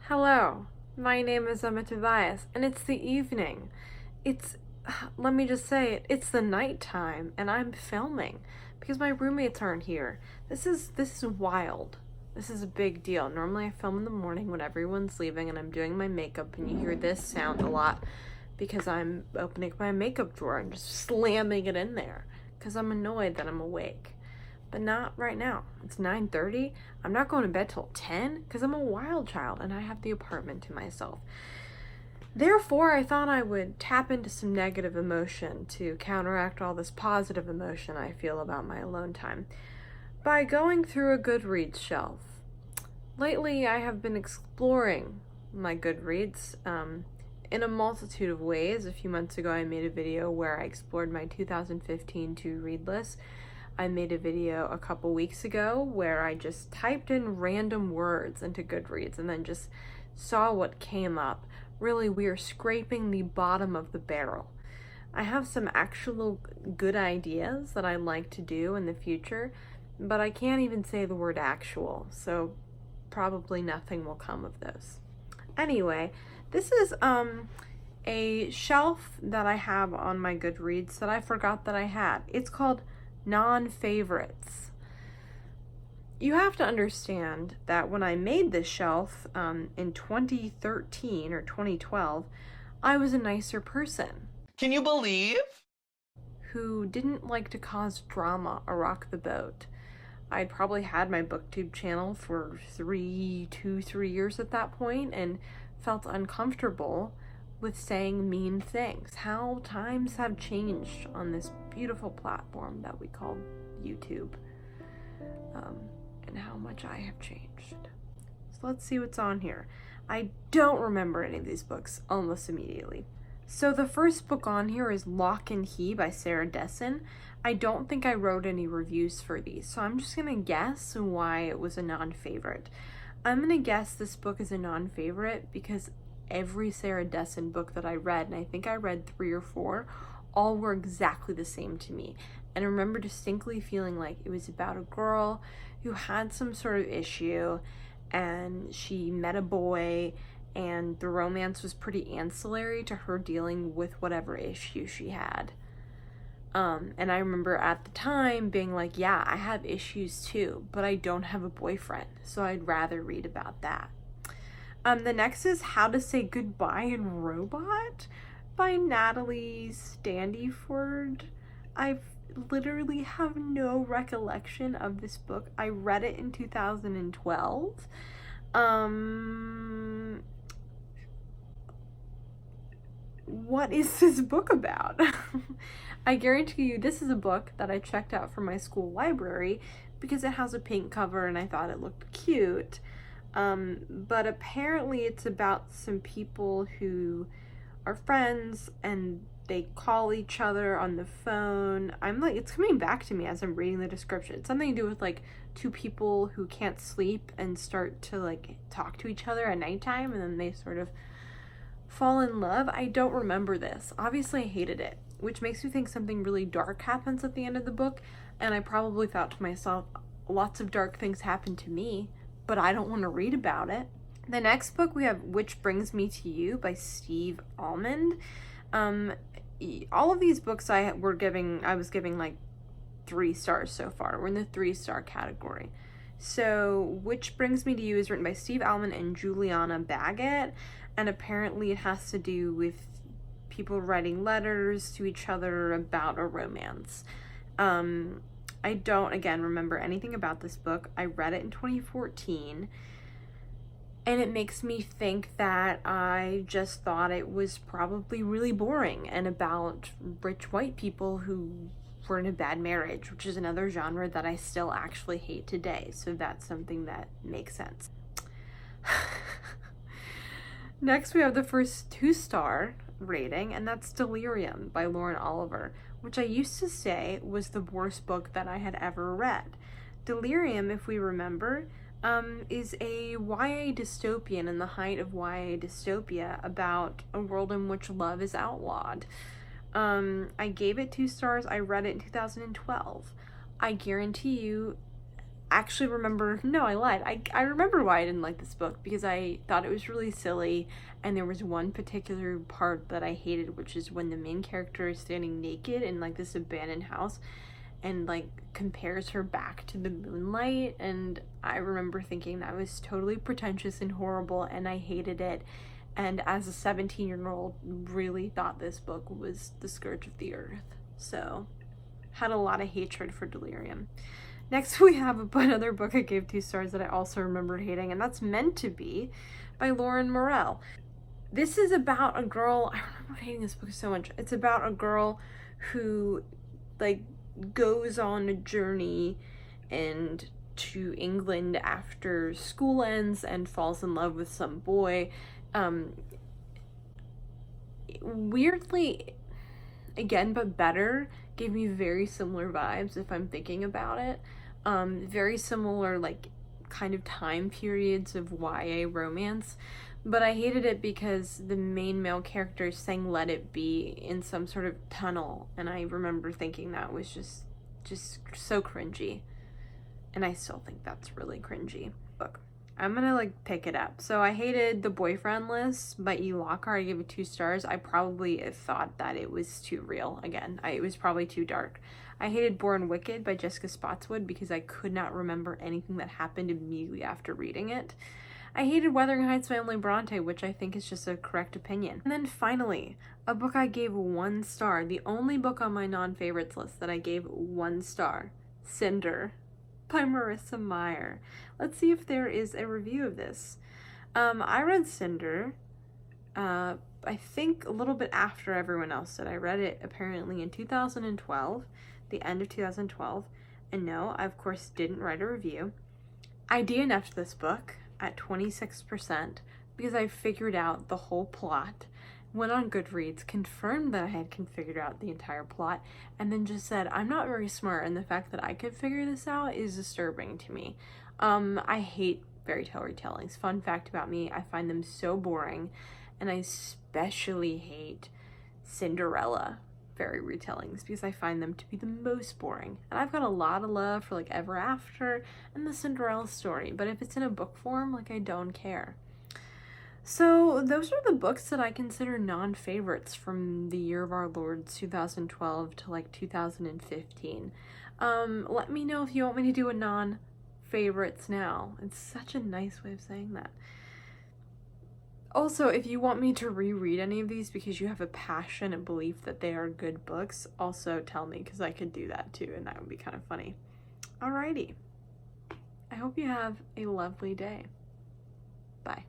Hello, my name is Emma Tobias, and it's the evening. It's, let me just say it, it's the nighttime, and I'm filming because my roommates aren't here. This is wild. This is a big deal. Normally I film in the morning when everyone's leaving and I'm doing my makeup, and you hear this sound a lot because I'm opening my makeup drawer and just slamming it in there because I'm annoyed that I'm awake. But not right now. It's 9:30. I'm not going to bed till 10 because I'm a wild child and I have the apartment to myself. Therefore, I thought I would tap into some negative emotion to counteract all this positive emotion I feel about my alone time by going through a Goodreads shelf. Lately, I have been exploring my Goodreads in a multitude of ways. A few months ago, I made a video where I explored my 2015 to-read list. I made a video a couple weeks ago where I just typed in random words into Goodreads and then just saw what came up. Really, we are scraping the bottom of the barrel. I have some actual good ideas that I'd like to do in the future, but I can't even say the word actual, so probably nothing will come of those. Anyway, this is a shelf that I have on my Goodreads that I forgot that I had. It's called non-favorites. You have to understand that when I made this shelf in 2013 or 2012, I was a nicer person. Can you believe? Who didn't like to cause drama or rock the boat. I'd probably had my booktube channel for 3 years at that point and felt uncomfortable with saying mean things. How times have changed on this beautiful platform that we call YouTube, and how much I have changed. So let's see what's on here. I don't remember any of these books almost immediately. So the first book on here is Locke and Key by Sarah Dessen. I don't think I wrote any reviews for these, so I'm just gonna guess why it was a non-favorite. I'm gonna guess this book is a non-favorite because every Sarah Dessen book that I read, and I think I read 3 or 4, all were exactly the same to me. And I remember distinctly feeling like it was about a girl who had some sort of issue and she met a boy and the romance was pretty ancillary to her dealing with whatever issue she had. And I remember at the time being like, yeah, I have issues too, but I don't have a boyfriend, so I'd rather read about that. The next is How to Say Goodbye in Robot by Natalie Standiford. I literally have no recollection of this book. I read it in 2012. What is this book about? I guarantee you this is a book that I checked out from my school library because it has a pink cover and I thought it looked cute. But apparently it's about some people who are friends and they call each other on the phone. I'm like, it's coming back to me as I'm reading the description. It's something to do with like 2 people who can't sleep and start to like talk to each other at nighttime and then they sort of fall in love. I don't remember this. Obviously I hated it, which makes me think something really dark happens at the end of the book, and I probably thought to myself, lots of dark things happen to me, but I don't want to read about it. The next book we have Which Brings Me to You by Steve Almond. All of these books I was giving like 3 stars so far. We're in the 3-star category. So Which Brings Me to You is written by Steve Almond and Juliana Baggett, and apparently it has to do with people writing letters to each other about a romance. I don't, again, remember anything about this book. I read it in 2014, and it makes me think that I just thought it was probably really boring and about rich white people who were in a bad marriage, which is another genre that I still actually hate today, so that's something that makes sense. Next, we have the first 2-star rating, and that's Delirium by Lauren Oliver, which I used to say was the worst book that I had ever read. Delirium, if we remember, is a YA dystopian in the height of YA dystopia about a world in which love is outlawed. I gave it 2 stars. I read it in 2012. I guarantee you actually remember, no, I lied. I remember why I didn't like this book, because I thought it was really silly, and there was one particular part that I hated, which is when the main character is standing naked in like this abandoned house and like compares her back to the moonlight, and I remember thinking that was totally pretentious and horrible, and I hated it. And as a 17-year-old, really thought this book was the scourge of the earth. So, had a lot of hatred for Delirium. Next, we have another book I gave 2 stars that I also remember hating, and that's Meant to Be by Lauren Morel. This is about a girl, I remember hating this book so much. It's about a girl who, like, goes on a journey and to England after school ends and falls in love with some boy. Weirdly, again, but better, gave me very similar vibes if I'm thinking about it. Very similar, like, kind of time periods of YA romance, but I hated it because the main male character sang Let It Be in some sort of tunnel, and I remember thinking that was just so cringy, and I still think that's really cringy. Book. I'm gonna like pick it up. So I hated The Boyfriend List by E. Lockhart. I gave it 2 stars. I probably thought that it was too real. Again, it was probably too dark. I hated Born Wicked by Jessica Spotswood because I could not remember anything that happened immediately after reading it. I hated Wuthering Heights by Emily Bronte, which I think is just a correct opinion. And then finally, a book I gave 1 star, the only book on my non-favorites list that I gave 1 star, Cinder by Marissa Meyer. Let's see if there is a review of this. I read Cinder, I think a little bit after everyone else did. I read it apparently in 2012, the end of 2012, and no, I of course didn't write a review. I DNF'd this book at 26% because I figured out the whole plot, went on Goodreads, confirmed that I had figured out the entire plot, and then just said, I'm not very smart, and the fact that I could figure this out is disturbing to me. I hate fairy tale retellings. Fun fact about me, I find them so boring, and I especially hate Cinderella fairy retellings because I find them to be the most boring. And I've got a lot of love for like Ever After and the Cinderella story, but if it's in a book form, like I don't care. So those are the books that I consider non-favorites from the year of our Lord 2012 to like 2015. Let me know if you want me to do a non-favorites now. It's such a nice way of saying that. Also, if you want me to reread any of these because you have a passion and belief that they are good books, also tell me, because I could do that too, and that would be kind of funny. Alrighty. I hope you have a lovely day. Bye.